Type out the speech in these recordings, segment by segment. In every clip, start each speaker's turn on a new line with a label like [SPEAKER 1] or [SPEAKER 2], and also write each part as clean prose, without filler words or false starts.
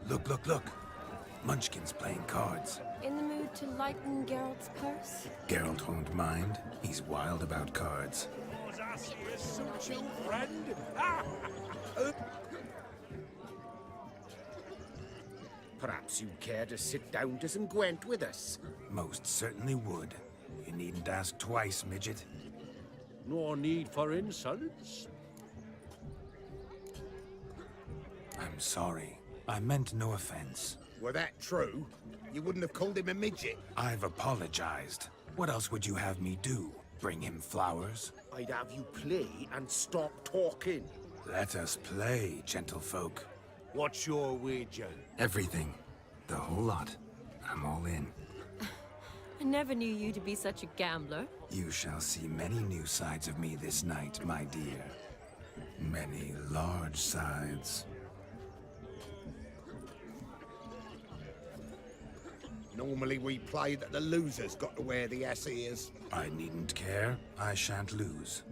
[SPEAKER 1] Look, look, look. Munchkin's playing cards.
[SPEAKER 2] In the mood to lighten Geralt's purse?
[SPEAKER 1] Geralt won't mind. He's wild about cards.
[SPEAKER 3] Suit you, friend.
[SPEAKER 4] Perhaps you'd care to sit down to some Gwent with us.
[SPEAKER 1] Most certainly would. You needn't ask twice, midget.
[SPEAKER 3] No need for insults.
[SPEAKER 1] I'm sorry. I meant no offense.
[SPEAKER 4] Were that true, you wouldn't have called him a midget.
[SPEAKER 1] I've apologized. What else would you have me do? Bring him flowers?
[SPEAKER 4] I'd have you play and stop talking.
[SPEAKER 1] Let us play, gentlefolk.
[SPEAKER 3] What's your wager?
[SPEAKER 1] Everything. The whole lot. I'm all in.
[SPEAKER 2] I never knew you to be such a gambler.
[SPEAKER 1] You shall see many new sides of me this night, my dear. Many large sides.
[SPEAKER 4] Normally we play that the loser's got to wear the ass ears.
[SPEAKER 1] I needn't care. I shan't lose.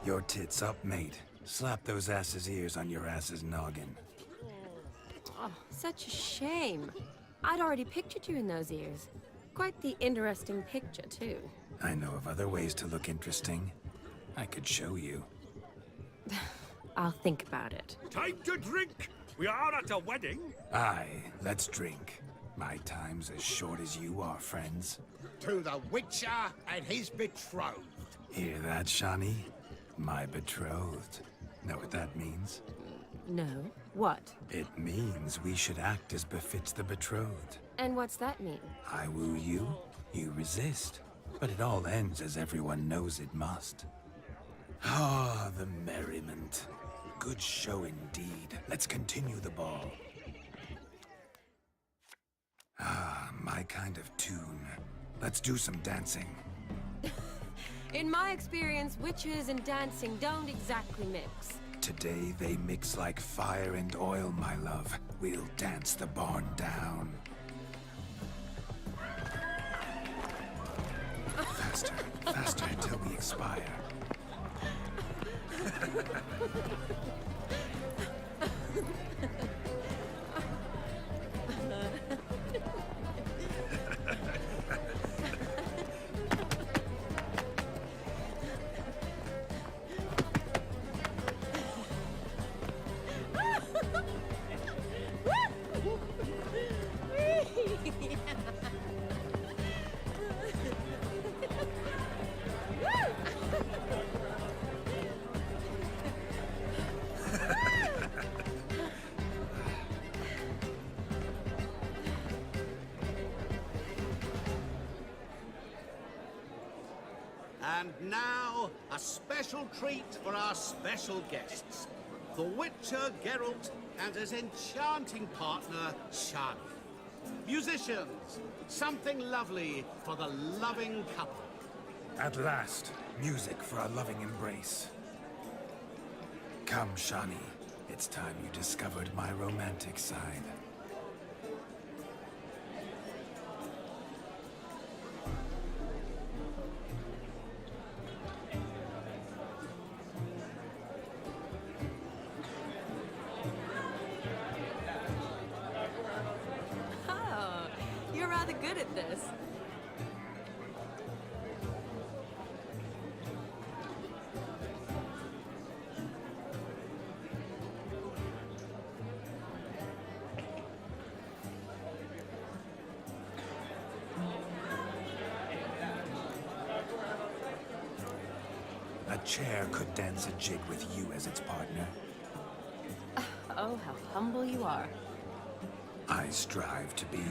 [SPEAKER 1] Your tits up, mate. Slap those asses' ears on your ass's noggin.
[SPEAKER 2] Oh, such a shame. I'd already pictured you in those ears. Quite the interesting picture, too.
[SPEAKER 1] I know of other ways to look interesting. I could show you.
[SPEAKER 2] I'll think about it.
[SPEAKER 3] Time to drink! We are at a wedding.
[SPEAKER 1] Aye, let's drink. My time's as short as you are, friends.
[SPEAKER 4] To the Witcher and his betrothed.
[SPEAKER 1] Hear that, Shani? My betrothed. Know what that means?
[SPEAKER 2] No. What?
[SPEAKER 1] It means we should act as befits the betrothed.
[SPEAKER 2] And what's that mean?
[SPEAKER 1] I woo you, you resist. But it all ends as everyone knows it must. Ah, the merriment. Good show indeed. Let's continue the ball. Ah, my kind of tune. Let's do some dancing.
[SPEAKER 2] In my experience, witches and dancing don't exactly mix.
[SPEAKER 1] Today they mix like fire and oil, my love. We'll dance the barn down. Faster, faster till we expire.
[SPEAKER 5] And now, a special treat for our special guests. The Witcher, Geralt, and his enchanting partner, Shani. Musicians, something lovely for the loving couple.
[SPEAKER 1] At last, music for a loving embrace. Come, Shani. It's time you discovered my romantic side.
[SPEAKER 2] Oh, you're rather good at this.
[SPEAKER 1] A chair could dance a jig with you as its partner.
[SPEAKER 2] Oh, how humble you are.
[SPEAKER 1] I strive to be,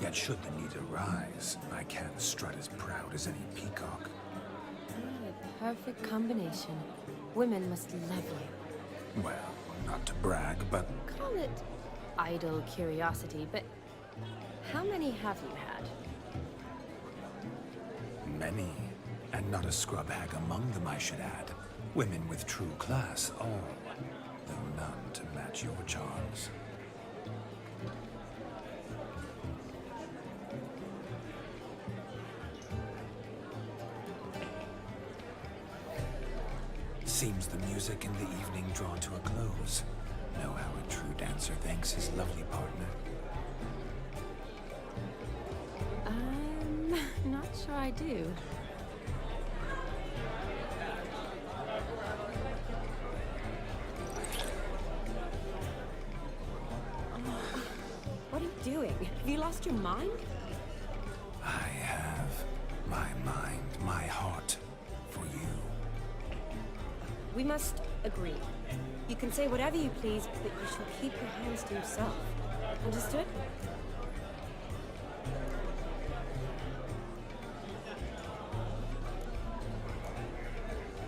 [SPEAKER 1] yet should the need arise, I can strut as proud as any peacock.
[SPEAKER 2] A perfect combination. Women must love you.
[SPEAKER 1] Well, not to brag, but
[SPEAKER 2] Call it idle curiosity, but how many have you had?
[SPEAKER 1] many. And not a scrub hag among them, I should add. Women with true class, all. Though none to match your charms. Seems the music in the evening drawn to a close. Know how a true dancer thanks his lovely partner.
[SPEAKER 2] Not sure I do. What are you doing? Have you lost your mind?
[SPEAKER 1] I have my mind, my heart for you.
[SPEAKER 2] We must agree. You can say whatever you please, but you shall keep your hands to yourself. Understood?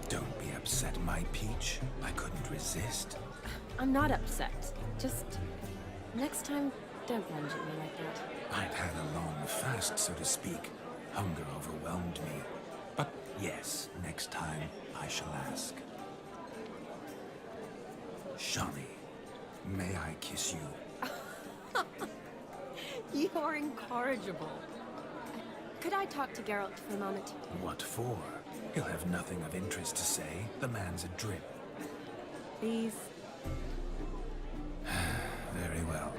[SPEAKER 1] Don't be upset, my peach. I couldn't resist.
[SPEAKER 2] I'm not upset. Just next time, don't lunge at me like that.
[SPEAKER 1] I'd had a long fast, so to speak. Hunger overwhelmed me. But yes, next time I shall ask. Shani, may I kiss you?
[SPEAKER 2] You're incorrigible. Could I talk to Geralt for a moment?
[SPEAKER 1] What for? He'll have nothing of interest to say. The man's adrip.
[SPEAKER 2] Please?
[SPEAKER 1] Very well.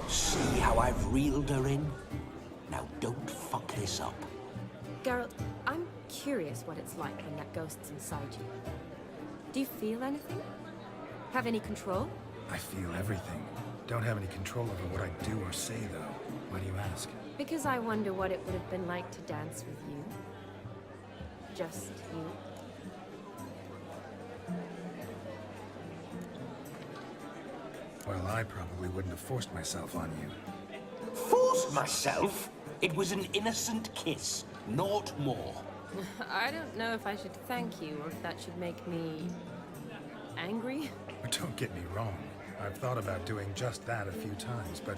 [SPEAKER 6] See how I've reeled her in? Now don't fuck this up.
[SPEAKER 2] Geralt, I'm curious what it's like when that ghost's inside you. Do you feel anything? Have any control?
[SPEAKER 1] I feel everything. Don't have any control over what I do or say, though. Why do you ask?
[SPEAKER 2] Because I wonder what it would have been like to dance with you. Just you.
[SPEAKER 1] Well, I probably wouldn't have forced myself on you.
[SPEAKER 6] Forced myself? It was an innocent kiss, naught more.
[SPEAKER 2] I don't know if I should thank you or if that should make me... angry?
[SPEAKER 1] Don't get me wrong. I've thought about doing just that a few times, but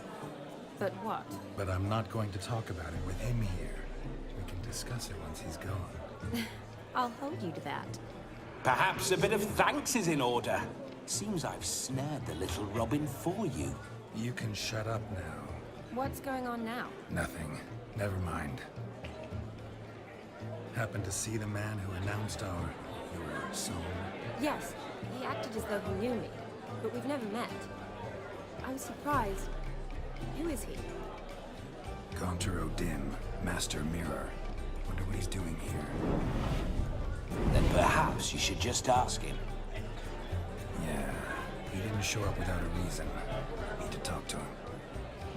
[SPEAKER 2] what?
[SPEAKER 1] I'm not going to talk about it with him here. We can discuss it once he's gone.
[SPEAKER 2] I'll hold you to that.
[SPEAKER 6] Perhaps a bit of thanks is in order. Seems I've snared the little Robin for you.
[SPEAKER 1] You can shut up now.
[SPEAKER 2] What's going on now?
[SPEAKER 1] Nothing. Never mind. Happened to see the man who announced your song?
[SPEAKER 2] Yes, he acted as though he knew me, but we've never met. I was surprised. Who is he?
[SPEAKER 1] Gaunter O'Dim, Master Mirror. Wonder what he's doing here.
[SPEAKER 6] Then perhaps you should just ask him.
[SPEAKER 1] Yeah, he didn't show up without a reason. Need to talk to him.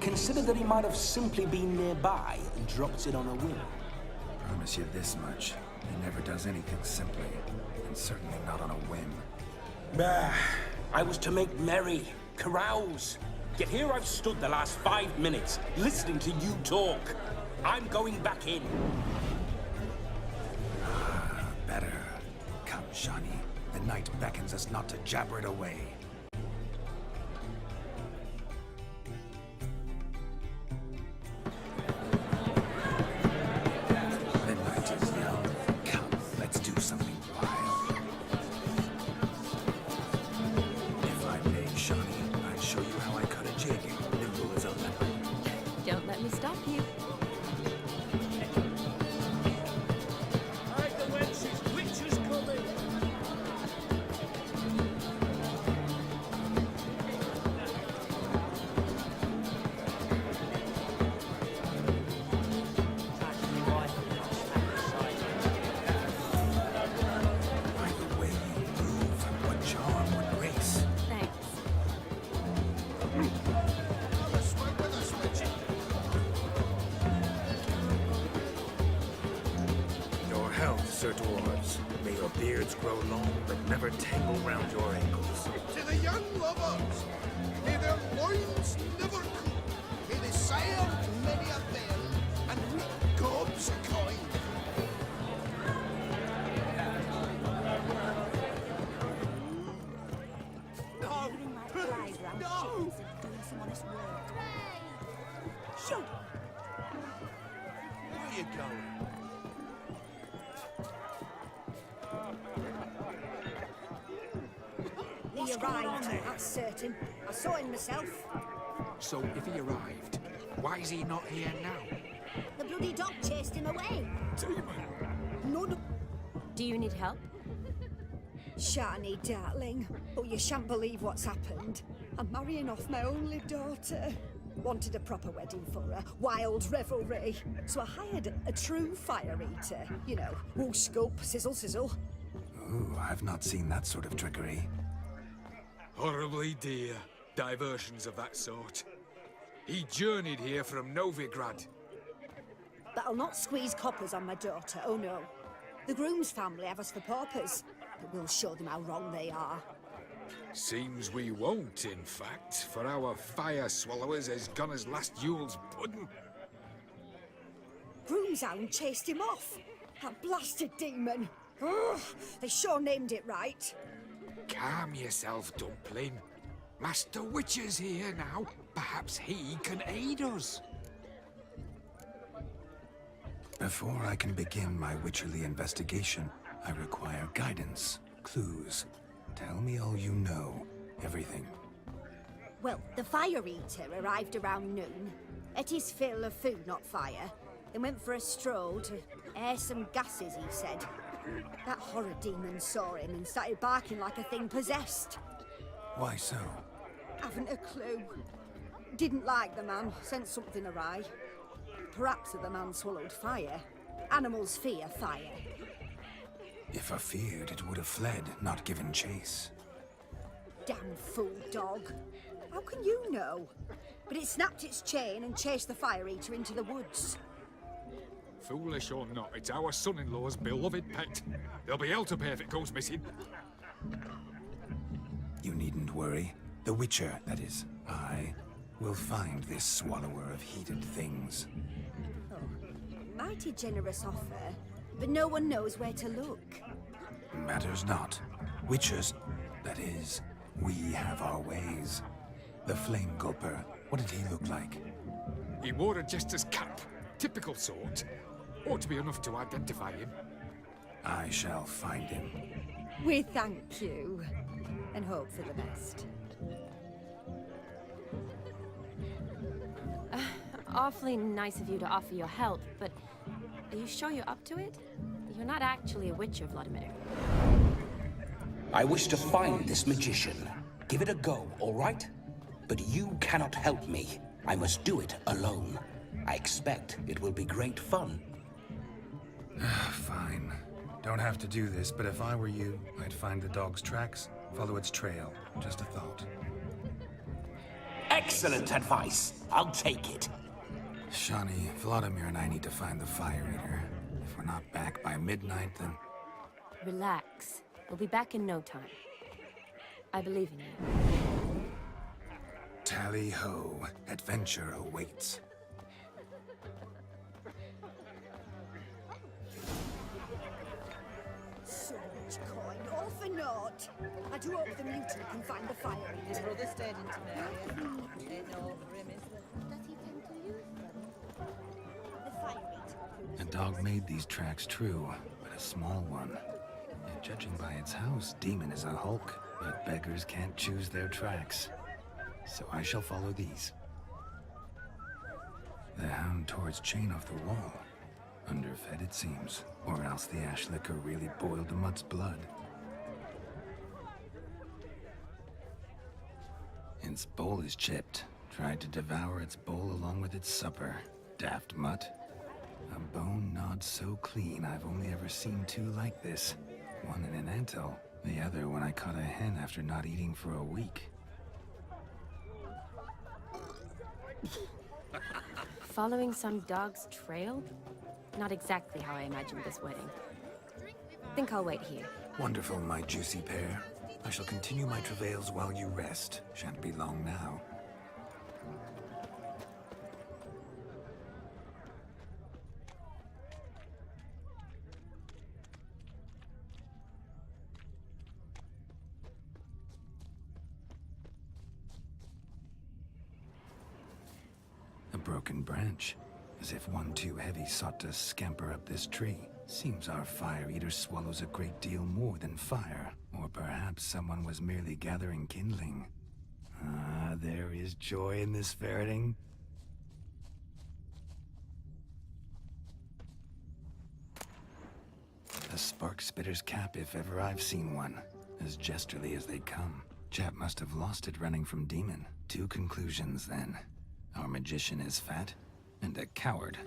[SPEAKER 6] Consider that he might have simply been nearby and dropped it on a whim.
[SPEAKER 1] Promise you this much. He never does anything simply, and certainly not on a whim.
[SPEAKER 6] I was to make merry, carouse. Yet here I've stood the last 5 minutes, listening to you talk. I'm going back in.
[SPEAKER 1] Better. Come, Shani. The night beckons us not to jabber it away. The night is young. Come, let's do something wild. If I may, Shani, I'd show you how I cut a jig, nimble as a leopard.
[SPEAKER 2] Don't let me stop you.
[SPEAKER 3] Hide the wenches, witches coming!
[SPEAKER 1] By the way you move, what charm, what grace.
[SPEAKER 2] Thanks.
[SPEAKER 1] Your health, Sir Dwarves. May your beards grow long, but never tangle round your ankles.
[SPEAKER 4] To the young lovers, may their loins never cool, may they sire many a bear, and reap gobs of coin. No!
[SPEAKER 7] Shoot!
[SPEAKER 4] Where are you going?
[SPEAKER 7] He arrived, that's certain. I saw him myself.
[SPEAKER 8] So, if he arrived, why is he not here now?
[SPEAKER 7] The bloody dog chased him away.
[SPEAKER 4] No, no.
[SPEAKER 2] Do you need help?
[SPEAKER 7] Shani, darling. Oh, you shan't believe what's happened. I'm marrying off my only daughter. Wanted a proper wedding for her, wild revelry. So I hired a true fire eater. You know, whoosh, scope, sizzle, sizzle.
[SPEAKER 1] Ooh, I've not seen that sort of trickery.
[SPEAKER 8] Horribly dear diversions of that sort. He journeyed here from Novigrad.
[SPEAKER 7] But I'll not squeeze coppers on my daughter, oh no. The groom's family have us for paupers, but we'll show them how wrong they are.
[SPEAKER 8] Seems we won't, in fact, for our fire swallowers has gone as last Yule's pudding.
[SPEAKER 7] Groom's hound chased him off. That blasted demon. Ugh, they sure named it right.
[SPEAKER 8] Calm yourself, Dumpling. Master Witcher's here now. Perhaps he can aid us.
[SPEAKER 1] Before I can begin my witcherly investigation, I require guidance, clues. Tell me all you know. Everything.
[SPEAKER 7] Well, the fire eater arrived around noon. Ate his fill of food, not fire. They went for a stroll to air some gases, he said. That horror demon saw him and started barking like a thing possessed.
[SPEAKER 1] Why so?
[SPEAKER 7] Haven't a clue. Didn't like the man, sent something awry. Perhaps the man swallowed fire. Animals fear fire.
[SPEAKER 1] If I feared, it would have fled, not given chase.
[SPEAKER 7] Damn fool dog. How can you know? But it snapped its chain and chased the fire eater into the woods.
[SPEAKER 8] Foolish or not, it's our son-in-law's beloved pet. There'll be hell to pay if it goes missing.
[SPEAKER 1] You needn't worry. The Witcher, that is, I, will find this swallower of heated things.
[SPEAKER 7] Oh, mighty generous offer, but no one knows where to look.
[SPEAKER 1] Matters not. Witchers, that is, we have our ways. The Flame Gulper, what did he look like?
[SPEAKER 8] He wore a jester's cap. Typical sort. Ought to be enough to identify him.
[SPEAKER 1] I shall find him.
[SPEAKER 7] We thank you, and hope for the best.
[SPEAKER 2] Awfully nice of you to offer your help, but are you sure you're up to it? You're not actually a Witcher, Vladimir.
[SPEAKER 6] I wish to find this magician. Give it a go, all right? But you cannot help me. I must do it alone. I expect it will be great fun.
[SPEAKER 1] Fine. Don't have to do this, but if I were you, I'd find the dog's tracks, follow its trail. Just a thought.
[SPEAKER 6] Excellent advice. I'll take it.
[SPEAKER 1] Shani, Vladimir and I need to find the Fire Eater. If we're not back by midnight, then...
[SPEAKER 2] Relax. We'll be back in no time. I believe in you.
[SPEAKER 1] Tally-ho. Adventure awaits.
[SPEAKER 7] So much coin, all for naught. I do hope the mutant can find the fire eater.
[SPEAKER 9] His brother stayed in Tamaria. Ain't no for him, is there?
[SPEAKER 7] Does he tend to use them? The fire eater.
[SPEAKER 1] A dog made these tracks true, but a small one. And judging by its house, Demon is a hulk, but beggars can't choose their tracks. So I shall follow these. The hound tore its chain off the wall. Underfed, it seems. Or else the ash liquor really boiled the mutt's blood. Its bowl is chipped. Tried to devour its bowl along with its supper. Daft mutt. A bone gnawed so clean I've only ever seen two like this. One in an anthill, the other when I caught a hen after not eating for a week.
[SPEAKER 2] Following some dog's trail? Not exactly how I imagined this wedding. Think I'll wait here.
[SPEAKER 1] Wonderful, my juicy pair. I shall continue my travails while you rest. Shan't be long now. A broken branch, as if one too heavy sought to scamper up this tree. Seems our fire eater swallows a great deal more than fire, or perhaps someone was merely gathering kindling. Ah, there is joy in this ferreting. A spark spitter's cap if ever I've seen one, as jesterly as they come. Chap must have lost it running from Demon. Two conclusions then. Our magician is fat, and a coward.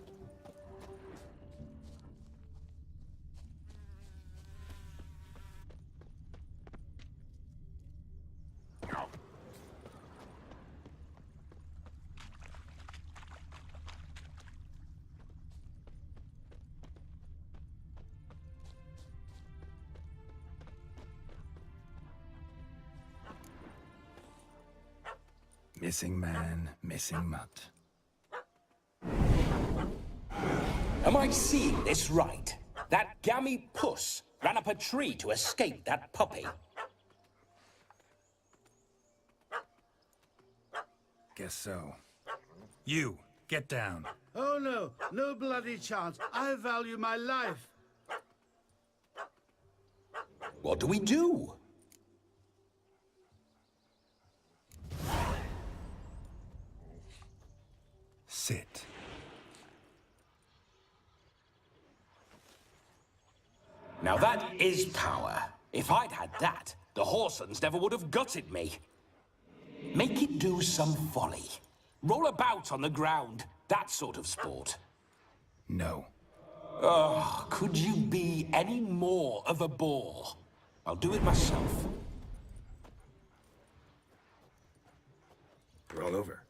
[SPEAKER 1] Missing man, missing mutt.
[SPEAKER 6] Am I seeing this right? That gammy puss ran up a tree to escape that puppy.
[SPEAKER 1] Guess so. You, get down.
[SPEAKER 5] Oh no, no bloody chance. I value my life.
[SPEAKER 6] What do we do?
[SPEAKER 1] Sit.
[SPEAKER 6] Now that is power. If I'd had that, the Horsons never would have gutted me. Make it do some folly. Roll about on the ground. That sort of sport.
[SPEAKER 1] No.
[SPEAKER 6] Oh, could you be any more of a bore? I'll do it myself.
[SPEAKER 1] Roll over.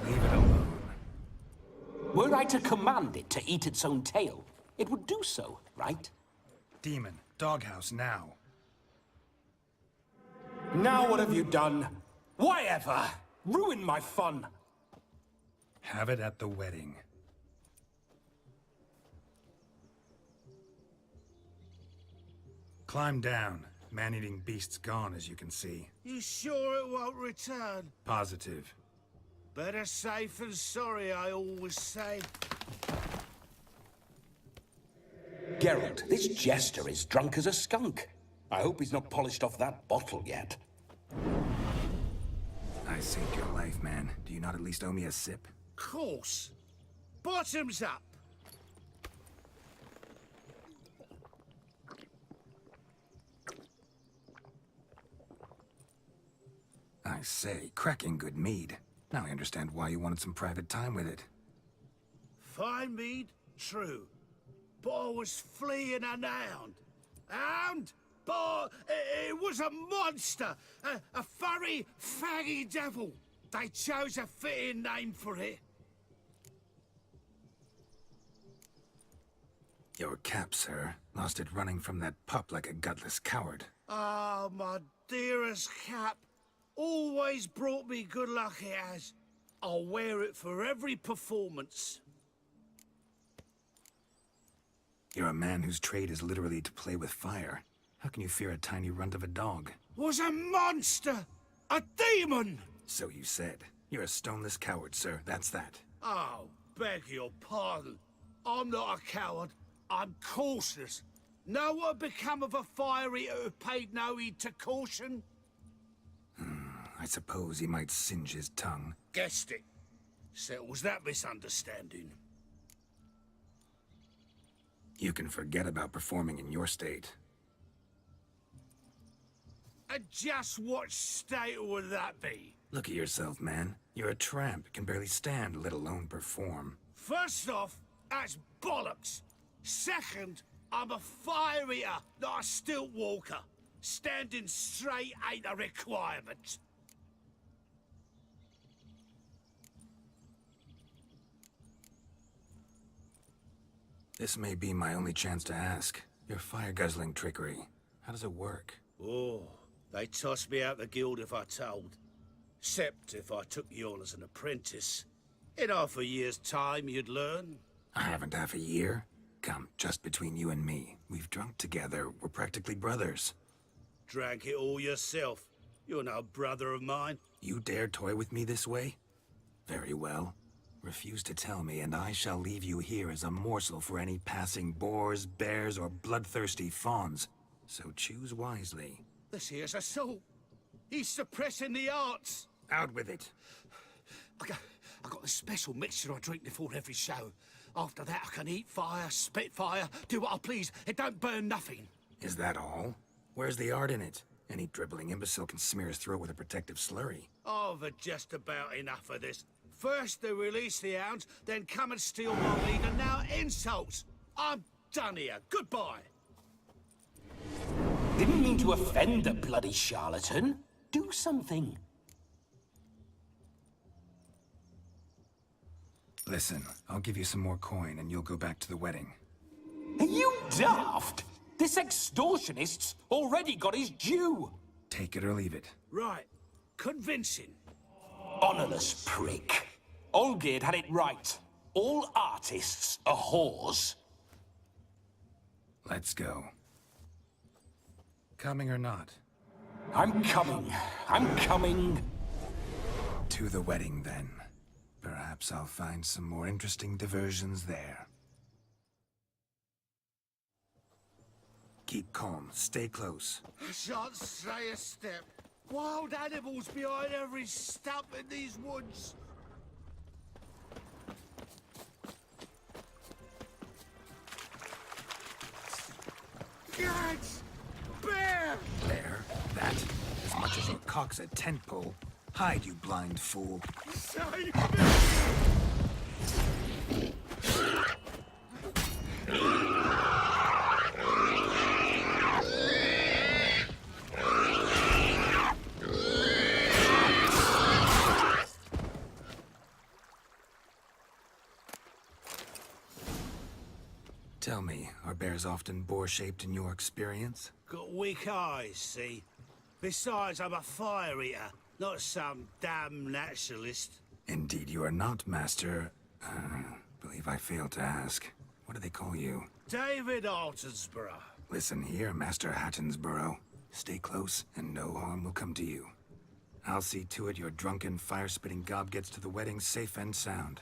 [SPEAKER 1] Leave it alone.
[SPEAKER 6] Were I to command it to eat its own tail, it would do so, right?
[SPEAKER 1] Demon, doghouse now.
[SPEAKER 6] Now what have you done? Why ever? Ruin my fun.
[SPEAKER 1] Have it at the wedding. Climb down. Man-eating beast's gone, as you can see.
[SPEAKER 3] You sure it won't return?
[SPEAKER 1] Positive.
[SPEAKER 3] Better safe than sorry, I always say.
[SPEAKER 6] Geralt, this jester is drunk as a skunk. I hope he's not polished off that bottle yet.
[SPEAKER 1] I saved your life, man. Do you not at least owe me a sip?
[SPEAKER 3] Course. Bottoms up.
[SPEAKER 1] I say, cracking good mead. Now I understand why you wanted some private time with it.
[SPEAKER 3] Fine mead, true. But I was fleeing an hound. Hound? But it was a monster. A furry, faggy devil. They chose a fitting name for it.
[SPEAKER 1] Your cap, sir. Lost it running from that pup like a gutless coward.
[SPEAKER 3] Ah, my dearest cap. Always brought me good luck, it has. I'll wear it for every performance.
[SPEAKER 1] You're a man whose trade is literally to play with fire. How can you fear a tiny runt of a dog?
[SPEAKER 3] Was a monster! A demon!
[SPEAKER 1] So you said. You're a stoneless coward, sir. That's that.
[SPEAKER 3] Oh, beg your pardon. I'm not a coward. I'm cautious. Know what become of a fire eater who paid no heed to caution?
[SPEAKER 1] I suppose he might singe his tongue.
[SPEAKER 3] Guessed it. Settles that misunderstanding.
[SPEAKER 1] You can forget about performing in your state.
[SPEAKER 3] And just what state would that be?
[SPEAKER 1] Look at yourself, man. You're a tramp, can barely stand, let alone perform.
[SPEAKER 3] First off, that's bollocks. Second, I'm a fire eater, not a stilt walker. Standing straight ain't a requirement.
[SPEAKER 1] This may be my only chance to ask. Your fire-guzzling trickery, how does it work?
[SPEAKER 3] Oh, they tossed me out the guild if I told. Except if I took you on as an apprentice. In half a year's time, you'd learn.
[SPEAKER 1] I haven't half a year. Come, just between you and me. We've drunk together. We're practically brothers.
[SPEAKER 3] Drank it all yourself. You're no brother of mine.
[SPEAKER 1] You dare toy with me this way? Very well. Refuse to tell me, and I shall leave you here as a morsel for any passing boars, bears, or bloodthirsty fawns. So choose wisely.
[SPEAKER 3] This here's assault. He's suppressing the arts.
[SPEAKER 1] Out with it.
[SPEAKER 3] I got a special mixture I drink before every show. After that, I can eat fire, spit fire, do what I please. It don't burn nothing.
[SPEAKER 1] Is that all? Where's the art in it? Any dribbling imbecile can smear his throat with a protective slurry.
[SPEAKER 3] I've had just about enough of this. First they release the hounds, then come and steal my meat, and now insults. I'm done here. Goodbye.
[SPEAKER 6] Didn't mean to offend the bloody charlatan. Do something.
[SPEAKER 1] Listen, I'll give you some more coin and you'll go back to the wedding.
[SPEAKER 6] Are you daft? This extortionist's already got his due.
[SPEAKER 1] Take it or leave it.
[SPEAKER 3] Right. Convincing.
[SPEAKER 6] Honorless prick. Olgierd had it right. All artists are whores.
[SPEAKER 1] Let's go. Coming or not?
[SPEAKER 6] I'm coming. I'm coming.
[SPEAKER 1] To the wedding, then. Perhaps I'll find some more interesting diversions there. Keep calm. Stay close.
[SPEAKER 3] I shan't stray a step. Wild animals behind every stump in these woods. Lads! Bear!
[SPEAKER 1] There, that, as much as your cock's a tent pole. Hide, you blind fool.
[SPEAKER 3] Save
[SPEAKER 1] Tell me, are bears often boar-shaped in your experience?
[SPEAKER 3] Got weak eyes, see? Besides, I'm a fire eater, not some damn naturalist.
[SPEAKER 1] Indeed you are not, Master. Believe I failed to ask. What do they call you?
[SPEAKER 3] David Altonsborough.
[SPEAKER 1] Listen here, Master Hattonsborough. Stay close, and no harm will come to you. I'll see to it your drunken, fire-spitting gob gets to the wedding safe and sound.